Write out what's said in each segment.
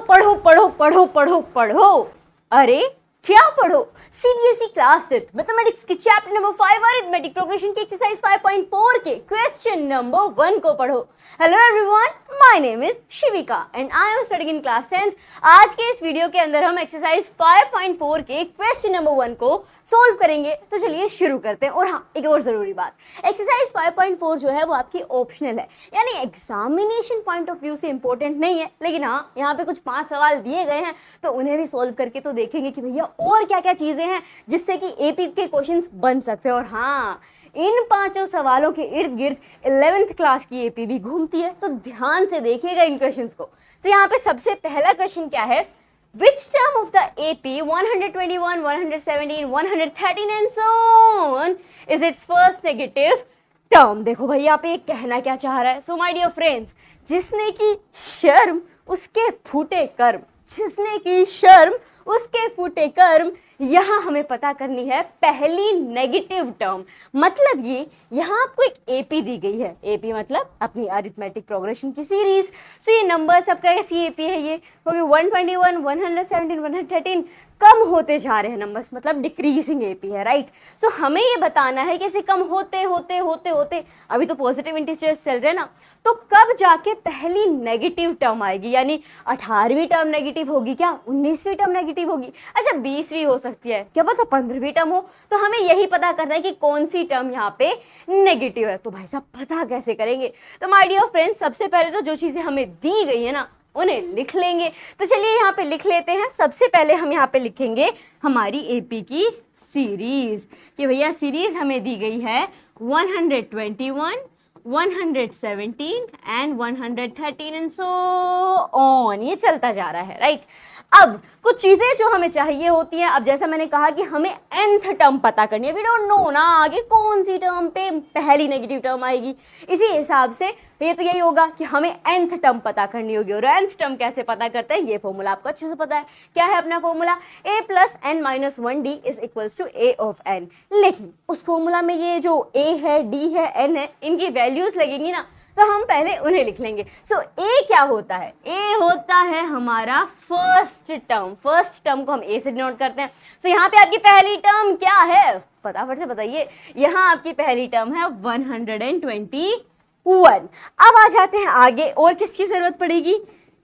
पढ़ो पढ़ो पढ़ो पढ़ो पढ़ो। अरे क्या पढ़ो? सीबीएसई क्लास 10 मैथमेटिक्स के चैप्टर नंबर 5 अरिथमेटिक प्रोग्रेशन की एक्सरसाइज 5.4 के क्वेश्चन नंबर 1 को पढ़ो। Hello everyone, my name is Shivika and I am studying in class 10th। आज के इस वीडियो के अंदर हम एक्सरसाइज 5.4 के क्वेश्चन नंबर 1 को सोल्व करेंगे। तो चलिए शुरू करते हैं। और हाँ, एक और जरूरी बात, एक्सरसाइज 5.4 जो है वो आपकी ऑप्शनल है, यानी एग्जामिनेशन पॉइंट ऑफ व्यू से इंपॉर्टेंट नहीं है। लेकिन हाँ, यहाँ पे कुछ 5 सवाल दिए गए हैं तो उन्हें भी सोल्व करके तो देखेंगे कि भैया और क्या क्या चीजें हैं जिससे कि एपी के क्वेश्चंस बन सकते हैं। और हाँ, इन 5 सवालों के इर्द गिर्द 11th क्लास की एपी भी घूमती है, तो ध्यान से देखिएगा इन क्वेश्चंस को। तो यहाँ पे सबसे पहला क्वेश्चन क्या है, Which term of the AP 121, 117, 113 and so on is its first negative term? देखो भाई यहाँ पे कहना क्या चाह रहा है। So my dear friends, जिसने की शर्म उसके फूटे कर्म, जिसने की शर्म उसके फूटे कर्म, यहाँ हमें पता करनी है पहली नेगेटिव टर्म। मतलब ये यहाँ आपको एक एपी दी गई है, एपी मतलब अपनी अरिथमेटिक प्रोग्रेशन की सीरीज। सो ये नंबर सबका कैसी एपी है, ये होगी 121, 117, 113, कम होते जा रहे हैं नंबर्स, मतलब डिक्रीजिंग एपी है, राइट। सो हमें ये बताना है कि इसे कम होते होते होते होते, अभी तो पॉजिटिव इंटीजर्स चल रहे हैं ना, तो कब जाके पहली नेगेटिव टर्म आएगी, यानी 18वीं टर्म नेगेटिव होगी क्या, 19वीं टर्म नेगेटिव होगी, अच्छा 20वीं हो सकती है, क्या पता 15वीं टर्म हो। तो हमें यही पता करना है कि कौन सी टर्म यहाँ पे नेगेटिव है। तो भाई साहब पता कैसे करेंगे? तो माय डियर फ्रेंड्स, सबसे पहले तो जो चीजें हमें दी गई है ना उन्हें लिख लेंगे। तो चलिए यहाँ पे लिख लेते हैं। सबसे पहले हम यहाँ पे लिखेंगे हमारी एपी की सीरीज, कि भैया सीरीज हमें दी गई है 121, 117 एंड 113 एंड सो ऑन, ये चलता जा रहा है, राइट। अब कुछ चीजें जो हमें चाहिए होती हैं, अब जैसा मैंने कहा कि हमें nth टर्म पता करनी है, वी डोंट नो ना आगे कौन सी टर्म पे पहली नेगेटिव टर्म आएगी। इसी हिसाब से ये तो यही होगा कि हमें nth टर्म पता करनी होगी। और nth टर्म कैसे पता करते हैं, ये फॉर्मूला आपको अच्छे से पता है। क्या है अपना formula, a + n-1d = a of n। लेकिन उस फॉर्मूला में ये जो a है, d है, n है, इनकी वैल्यूज लगेंगी ना, तो हम पहले उन्हें लिख लेंगे। सो a क्या होता है, a होता है हमारा फर्स्ट टर्म। फर्स्ट टर्म को हम a से डिनोट करते हैं। सो यहाँ पे आपकी पहली टर्म क्या है, फटाफट से बताइए। यहाँ आपकी पहली टर्म है 121। अब आ जाते हैं आगे, और किसकी जरूरत पड़ेगी,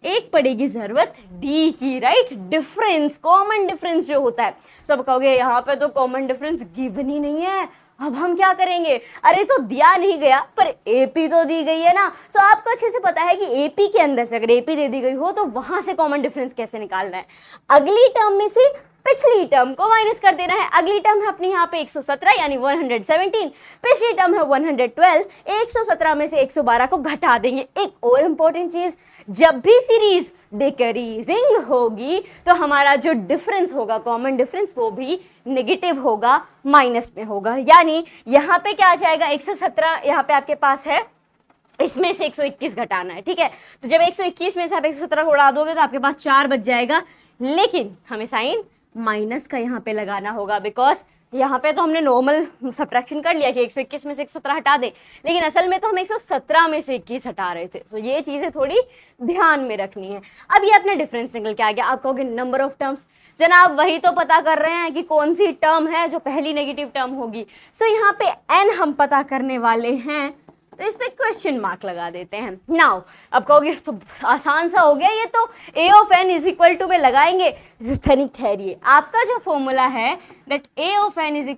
एक पड़ेगी जरूरत डी की, राइट। डिफरेंस, कॉमन डिफरेंस जो होता है। सब कहोगे यहाँ पे तो कॉमन डिफरेंस गिवन ही नहीं है, अब हम क्या करेंगे? अरे तो दिया नहीं गया पर एपी तो दी गई है ना। सो आपको अच्छे से पता है कि एपी के अंदर से अगर एपी दे दी गई हो तो वहां से कॉमन डिफरेंस कैसे निकालना है। अगली टर्म में से पिछली टर्म को माइनस कर देना है। अगली टर्म है अपनी यहाँ पे 117 यानी 117, पिछली टर्म है 112, 117 में से 112 को घटा देंगे। एक और इंपॉर्टेंट चीज, जब भी सीरीज डिक्रीजिंग होगी तो हमारा जो डिफरेंस होगा, कॉमन डिफरेंस, वो भी नेगेटिव होगा, माइनस में होगा। यानी यहाँ पे क्या आ जाएगा, 117 यहाँ पे आपके पास है, इसमें से 121 घटाना है, ठीक है। तो जब 121 में से आप 117 को उड़ा दोगे तो आपके पास 4 बच जाएगा। लेकिन हमें साइन माइनस का यहाँ पे लगाना होगा, बिकॉज यहाँ पे तो हमने नॉर्मल सब्ट्रैक्शन कर लिया कि 121 में से 117 हटा दे, लेकिन असल में तो हम 117 में से 21 हटा रहे थे। सो ये चीज़ें थोड़ी ध्यान में रखनी है। अब ये अपना डिफरेंस निकल के आ गया। आप कहोगे नंबर ऑफ टर्म्स, जनाब वही तो पता कर रहे हैं कि कौन सी टर्म है जो पहली नेगेटिव टर्म होगी। सो यहाँ पे n हम पता करने वाले हैं, तो इस पे क्वेश्चन मार्क लगा देते हैं। नाउ अब कहोगे तो आसान सा हो गया, ये तो a of n = में लगाएंगे। ठहरिए, आपका जो फॉर्मूला है that a of n =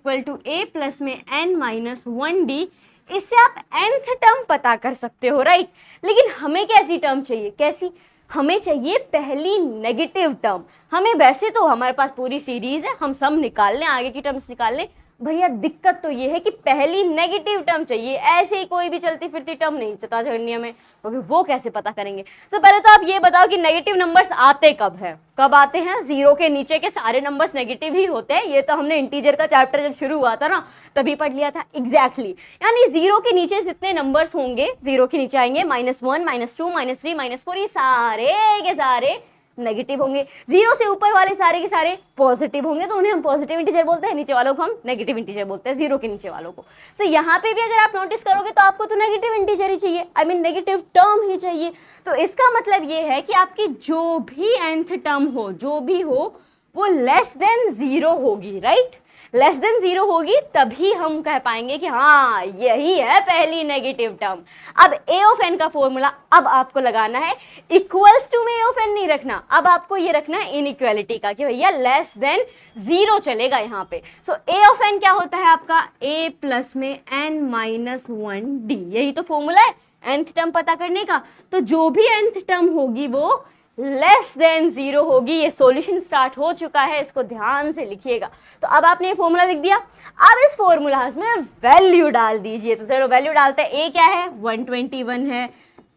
a + में n-1d, इससे आप nth टर्म पता कर सकते हो, राइट। लेकिन हमें कैसी टर्म चाहिए, कैसी, हमें चाहिए पहली नेगेटिव टर्म। हमें वैसे तो हमारे पास पूरी सीरीज है, हम सब निकाल लें, आगे की टर्म्स निकाल लें, भैया दिक्कत तो ये है कि पहली नेगेटिव टर्म चाहिए। ऐसे ही कोई भी चलती फिरती टर्म नहीं पता करनी हमें, क्योंकि वो कैसे पता करेंगे। सो पहले तो आप ये बताओ कि नेगेटिव नंबर्स आते कब है, कब आते हैं? 0 के नीचे के सारे नंबर्स नेगेटिव ही होते हैं। ये तो हमने इंटीजर का चैप्टर जब शुरू हुआ था ना तभी पढ़ लिया था। एग्जैक्टली, यानी 0 के नीचे जितने नंबर्स होंगे, 0 के नीचे आएंगे -1, -2, -3, -4, ये सारे के सारे नेगेटिव होंगे, 0 से ऊपर वाले सारे के सारे पॉजिटिव होंगे तो उन्हें हम पॉजिटिव इंटीजर बोलते हैं, नीचे वालों को हम नेगेटिव इंटीजर बोलते हैं, 0 के नीचे वालों को। सो यहाँ पे भी अगर आप नोटिस करोगे तो आपको तो नेगेटिव इंटीजर ही चाहिए, आई मीन नेगेटिव टर्म ही चाहिए। तो इसका मतलब ये है कि आपकी जो भी nth टर्म हो, जो भी हो, वो लेस देन 0 होगी, राइट? लेस देन 0 होगी तभी हम कह पाएंगे कि हाँ यही है पहली नेगेटिव टर्म। अब a ऑफ n का फॉर्मूला अब आपको लगाना है, इक्वल्स टू में a ऑफ n नहीं रखना, अब आपको ये रखना है इनइक्वालिटी का कि भैया लेस देन 0 चलेगा यहाँ पे। सो a ऑफ n क्या होता है आपका, a प्लस में n माइनस 1d, यही तो फॉर्मूला है nth टर्म पता करने का। तो जो भी nth टर्म होगी वो लेस देन 0 होगी। ये सॉल्यूशन स्टार्ट हो चुका है, इसको ध्यान से लिखिएगा। तो अब आपने ये फॉर्मूला लिख दिया, अब इस फॉर्मूला में वैल्यू डाल दीजिए। तो चलो वैल्यू डालते हैं, a क्या है 121 है,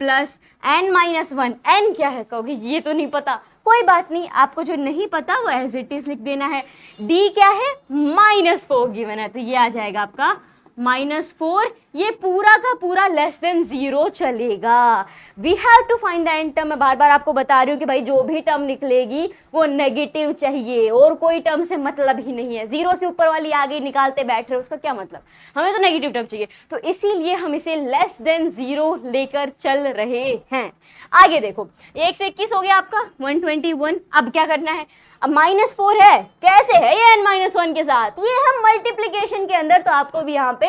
प्लस n माइनस 1, n क्या है कहोगे ये तो नहीं पता, कोई बात नहीं, आपको जो नहीं पता वो एज इट इज लिख देना है। d क्या है -4 गिवन है, तो ये आ जाएगा आपका -4, ये पूरा का पूरा लेस देन 0 चलेगा। We have to find the end term. मैं बार बार आपको बता रही हूँ कि भाई जो भी टर्म निकलेगी वो नेगेटिव चाहिए, और कोई टर्म से मतलब ही नहीं है। 0 से ऊपर वाली आगे निकालते बैठ रहे हो, उसका क्या मतलब, हमें तो नेगेटिव टर्म चाहिए, तो इसीलिए हम इसे लेस देन 0 लेकर चल रहे हैं। आगे देखो, 121 हो गया आपका 121। अब क्या करना है, अब -4 है, कैसे है ये n-1 के साथ, ये हम मल्टीप्लीकेशन के अंदर, तो आपको भी यहाँ पे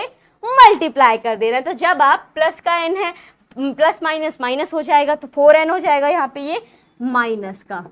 मल्टीप्लाई कर देना है। तो जब आप प्लस का n है, प्लस माइनस माइनस हो जाएगा, तो 4n हो जाएगा यहाँ पे ये माइनस का।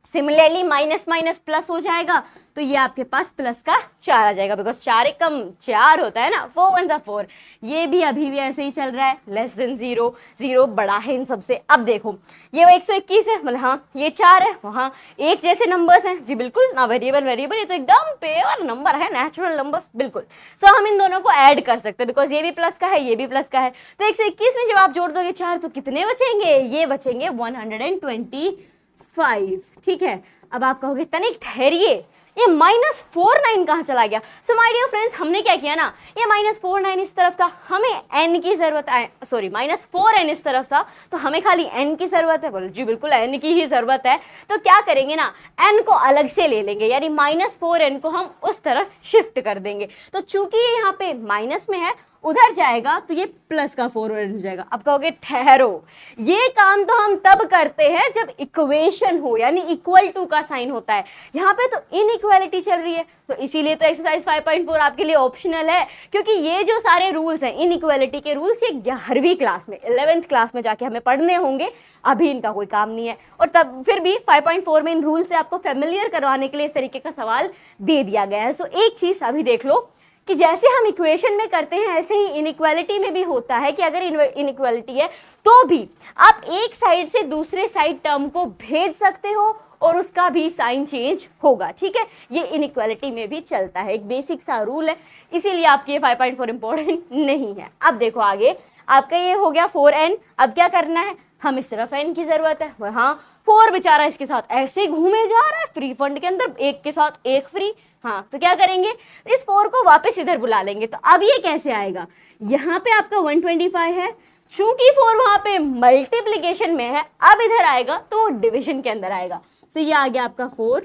सिमिलरली माइनस माइनस प्लस हो जाएगा, तो ये आपके पास प्लस का 4 आ जाएगा, बिकॉज 4 एक कम 4 होता है ना, 4 1 जा 4। ये भी अभी भी ऐसे ही चल रहा है, लेस देन 0, 0 बड़ा है इन सबसे। अब देखो ये 121 है, मतलब हाँ ये 4 है, वहाँ एक जैसे नंबर्स हैं जी, बिल्कुल ना, वेरिएबल वेरिएबल, ये तो एकदम प्योर नंबर है, नेचुरल नंबर्स, बिल्कुल। सो हम इन दोनों को ऐड कर सकते हैं, बिकॉज ये भी प्लस का है, ये भी प्लस का है। तो 121 में जब आप जोड़ दोगे 4, तो कितने बचेंगे, ये बचेंगे 125, ठीक है। अब आप कहोगे तनिक ठहरिए, ये -49 कहाँ चला गया। सो माय डियर फ्रेंड्स, हमने क्या किया ना, ये -49 इस तरफ था, हमें n की जरूरत है, सॉरी -4n इस तरफ था, तो हमें खाली n की जरूरत है। बोलो जी बिल्कुल n की ही जरूरत है। तो क्या करेंगे ना, n को अलग से ले लेंगे, यानी -4n को हम उस तरफ शिफ्ट कर देंगे। तो चूंकि ये यहाँ पे माइनस में है, उधर जाएगा तो ये प्लस का 4n हो जाएगा। अब कहोगे ठहरो, ये काम तो हम तब करते हैं जब इक्वेशन हो, यानी इक्वल टू का साइन होता है। यहाँ पे तो इनइक्वालिटी चल रही है, तो इसीलिए तो एक्सरसाइज 5.4 आपके लिए ऑप्शनल है, क्योंकि ये जो सारे रूल्स हैं इनइक्वालिटी के रूल्स, ये 11वीं क्लास में 11th क्लास में जाके हमें पढ़ने होंगे, अभी इनका कोई काम नहीं है। और तब फिर भी 5.4 में इन रूल से आपको फेमिलियर करवाने के लिए इस तरीके का सवाल दे दिया गया है। सो एक चीज़ अभी देख लो कि जैसे हम इक्वेशन में करते हैं, ऐसे ही इनइक्वालिटी में भी होता है कि अगर इनइक्वालिटी है तो भी आप एक साइड से दूसरे साइड टर्म को भेज सकते हो और उसका भी साइन चेंज होगा, ठीक है। ये इनइक्वालिटी में भी चलता है, एक बेसिक सा रूल है, इसीलिए आपके 5.4 इंपॉर्टेंट नहीं है। अब देखो आगे, आपका ये हो गया 4n। अब क्या करना है, हमें सिर्फ n की जरूरत है। हाँ 4 बेचारा इसके साथ ऐसे ही घूमे जा रहा है फ्री फंड के अंदर, एक के साथ एक फ्री। हाँ तो क्या करेंगे, इस 4 को वापस इधर बुला लेंगे। तो अब ये कैसे आएगा, यहाँ पे आपका 125 है, चूंकि 4 वहां पे मल्टीप्लीकेशन में है, अब इधर आएगा तो वो डिवीजन के अंदर आएगा। सो ये आ गया आपका 4।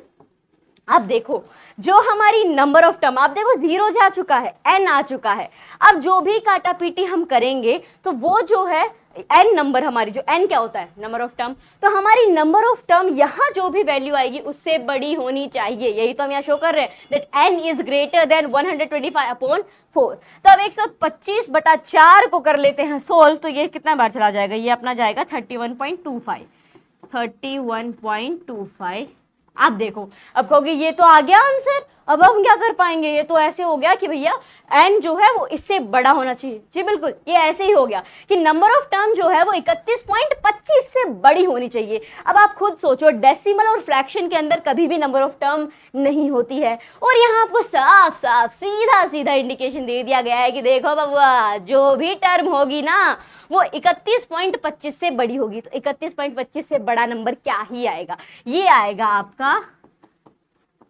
अब देखो जो हमारी नंबर ऑफ टर्म, आप देखो 0 जा चुका है, n आ चुका है। अब जो भी काटा पीटी हम करेंगे तो वो जो है n नंबर, हमारी जो n क्या होता है, नंबर ऑफ टर्म, तो हमारी नंबर ऑफ टर्म यहाँ जो भी वैल्यू आएगी उससे बड़ी होनी चाहिए। यही तो हम यहाँ शो कर रहे हैं, that n is greater than 125/4। तो अब 125/4 को कर लेते हैं सोल्व, तो ये कितना बार चला जाएगा, ये अपना जाएगा 31.25। आप देखो, अब कहोगे ये तो आ गया आंसर, अब हम क्या कर पाएंगे, ये तो ऐसे हो गया कि भैया n जो है वो इससे बड़ा होना चाहिए। जी बिल्कुल, ये ऐसे ही हो गया कि नंबर ऑफ टर्म जो है वो 31.25 से बड़ी होनी चाहिए। अब आप खुद सोचो, डेसिमल और फ्रैक्शन के अंदर कभी भी नंबर ऑफ टर्म नहीं होती है, और यहाँ आपको साफ साफ सीधा सीधा इंडिकेशन दे दिया गया है कि देखो बबुआ, जो भी टर्म होगी ना वो 31.25 से बड़ी होगी। तो 31.25 से बड़ा नंबर क्या ही आएगा, ये आएगा आपका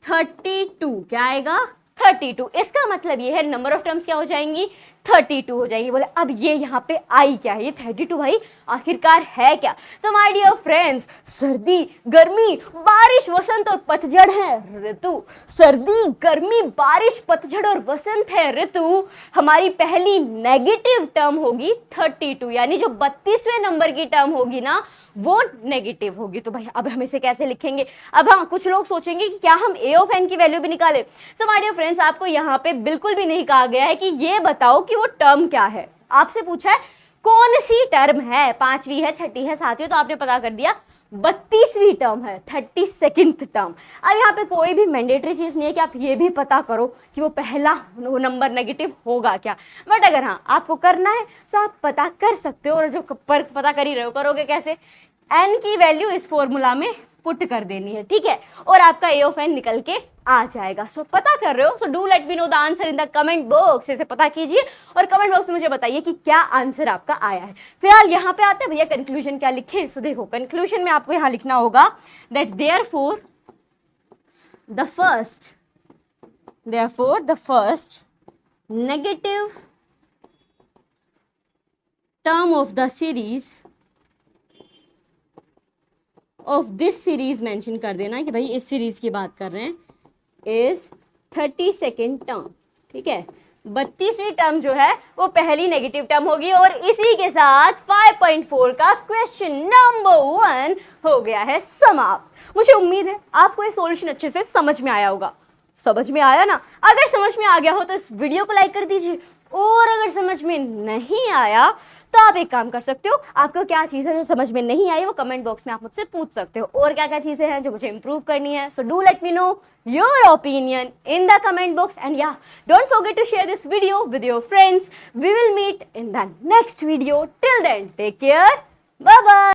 32। क्या आएगा, 32। इसका मतलब ये है नंबर ऑफ टर्म्स क्या हो जाएंगी, 32 हो जाएंगी। बोले अब ये यहाँ पे आई क्या है, ये 32 भाई आखिरकार है क्या? सो माय डियर फ्रेंड्स, सर्दी, गर्मी, बारिश, वसंत और पतझड़ है ऋतु। सर्दी, गर्मी, बारिश, पतझड़ और वसंत है ऋतु। हमारी पहली नेगेटिव टर्म होगी 32, यानी जो 32वें नंबर की टर्म होगी ना वो नेगेटिव होगी। तो भाई अब हम इसे कैसे लिखेंगे? अब हाँ, कुछ लोग सोचेंगे कि क्या हम ए ऑफ एन की वैल्यू भी निकालें। सो माय डियर फ्रेंड्स, आपको यहाँ पे बिल्कुल भी नहीं कहा गया है कि ये बताओ कि वो टर्म क्या है। आपसे पूछा है कौन सी टर्म है, 5वीं है, 6ठी है, 7वीं, तो आपने पता कर दिया 32वीं टर्म है, 32nd टर्म। अब यहाँ पे कोई भी मैंडेटरी चीज नहीं है कि आप ये भी पता करो कि वो पहला नंबर नेगेटिव होगा क्या, बट अगर हाँ आपको करना है तो आप पता कर सकते हो। और जो पता कर ही रहे हो, करोगे कैसे? एन की वैल्यू इस फॉर्मूला में पुट कर देनी है, ठीक है, और आपका ए ऑफ एन निकल के आ जाएगा। सो पता कर रहे हो? सो do let me know the answer in the comment box. इसे पता कीजिए और कमेंट बॉक्स में मुझे बताइए कि क्या आंसर आपका आया है। फिलहाल यहाँ पे आते हैं भैया कंक्लूजन क्या लिखे। सो देखो कंक्लूजन में आपको यहाँ लिखना होगा that therefore the first negative term of the series of this series mention कर देना कि भाई इस सीरीज की बात कर रहे हैं, इज 32nd टर्म, ठीक है। 32वीं टर्म जो है वो पहली नेगेटिव टर्म होगी। और इसी के साथ 5.4 का क्वेश्चन नंबर 1 हो गया है समाप्त। मुझे उम्मीद है आपको ये सॉल्यूशन अच्छे से समझ में आया होगा। समझ में आया ना? अगर समझ में आ गया हो तो इस वीडियो को लाइक कर दीजिए, और अगर समझ में नहीं आया तो आप एक काम कर सकते हो, आपको क्या चीज़ है जो समझ में नहीं आई वो कमेंट बॉक्स में आप मुझसे पूछ सकते हो, और क्या क्या चीज़ें हैं जो मुझे इंप्रूव करनी है। So do let me know your opinion in the comment box, and yeah don't forget to share this video with your friends. We will meet in the next video. Till then take care, bye bye.